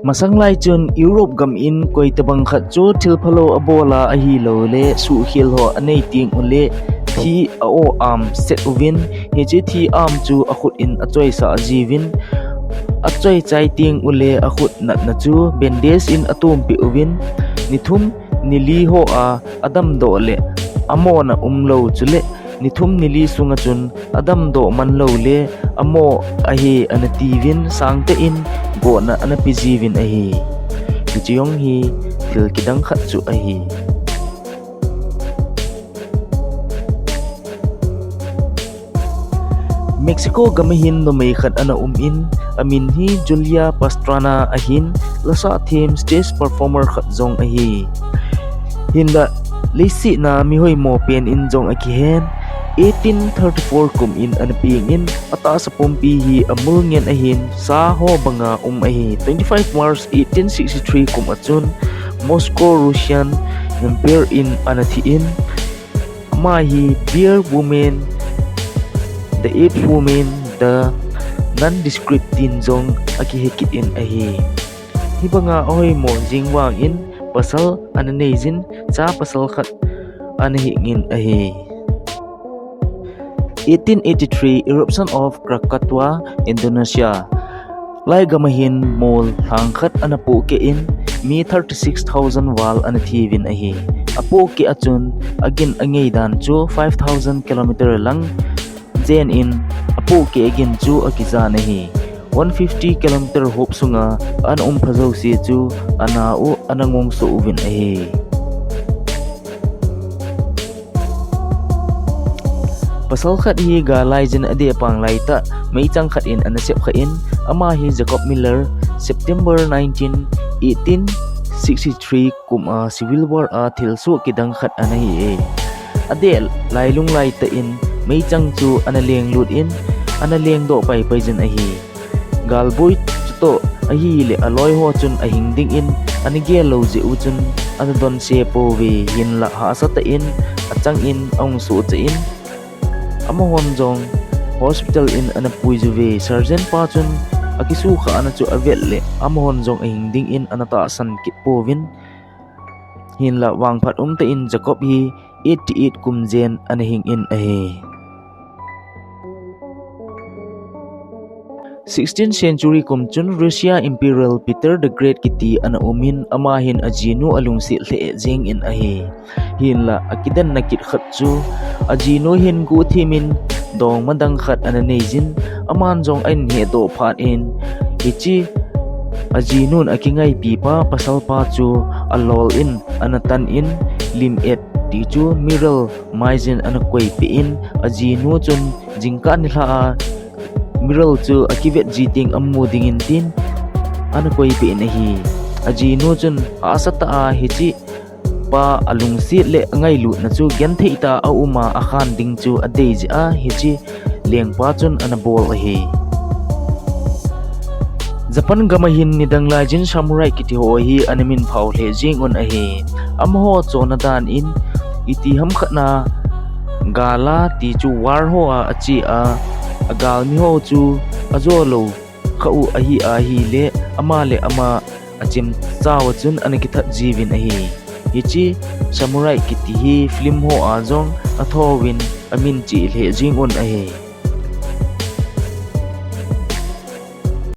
Masanglai chun Europe gam in koi tabang khat chu thil phalo abola a hi lo le su khil ho anei ting ule thi a o am set uvin he chi thi am chu a khut in a choi sa jivin a choi chai ting ule a khut nat na chu bendes in atum pi uvin nithum nili ho a adam do le amona umlo chule nithum nili sunga chun adam do man lo le amo a hi anativin sangte in go na anapijivin a hi chiong hi thil kidang khat chu a hi Mexico gamahin no may khat ana in amin hi Julia Pastrana ahin lasa theme stage performer khat zong a hi hinda leisi na mi hoi mo pen in zong akihen 1834 kum in anaping in ata sa pompi hi amul ngen ahin sa ho banga ahi 25 March 1863 kum achun Moscow Russian Empire in anathiin ama hi dear woman the eighth woman the nondescript tin zong akihekit in ahi hibanga ahoy mo jingwang in pasal ananezin sa pasal khat anahingin ahi 1883 eruption of Krakatau, Indonesia. Lai gamahin mol hangkhat anapo ke in mi 36,000 wal anathivin ahi. Apo ke achun agin angay dan chu 5,000 km lang jen in apo ke agin chu akizan ahi. 150 km hop sunga an phazaw si chu anao anangong so uvin ahi. Pasal khat hi ga laijin ade pang laita may chang khat in anasep kha in ama hi Jacob Miller September 19 1863 kum a civil war a Thil su kidang khat anahi ade lailung laita in may chang chu analeng lut in analeng do pai jin ahi galboy chuto ahi le aloy ho chun ahing ding in anige lo je u chun anadon se po we hin la ha sa ta in achang in ong su cha in amahon jong hospital in anapui juve surgeon pa chun akisu kha ana chu avel le amahon jong ahing ding in anata san kit povin hin la wang phat ta in Jacob hi 88 kumjen anahing in ahe 16th century kumchun Russia Imperial Peter the Great kiti ana umin amahin ajinu alungsi le jing in ahe hin la akidan nakit khat chu ajino hin gu thimin dong madang khat ananejin aman jong ain he do phat in ichi ajinun akingai pipa pasal pa chu alol in anatan in lim et ti chu miral maizin anakoi pi in ajino chun jingka ni hla miral chu akivet jiting ammu dingin tin anakoi pi in hi ajino chun asata a hichi pa alung si le ngai lu na chu gen theita a uma akhan ding chu adei ji a hichi leng pa chun anabol hi Japan gamahin nidang lajin samurai kiti ho hi animin phau le jing on a hi amho chonadan in itiham khana gala ti chu war ho a achi a agal mi ho chu azolo khau a hi le ama achim chawa chun anakitha jivin a hi hichi samurai kiti hi film ho ajong athowin amin chi le jing on ahe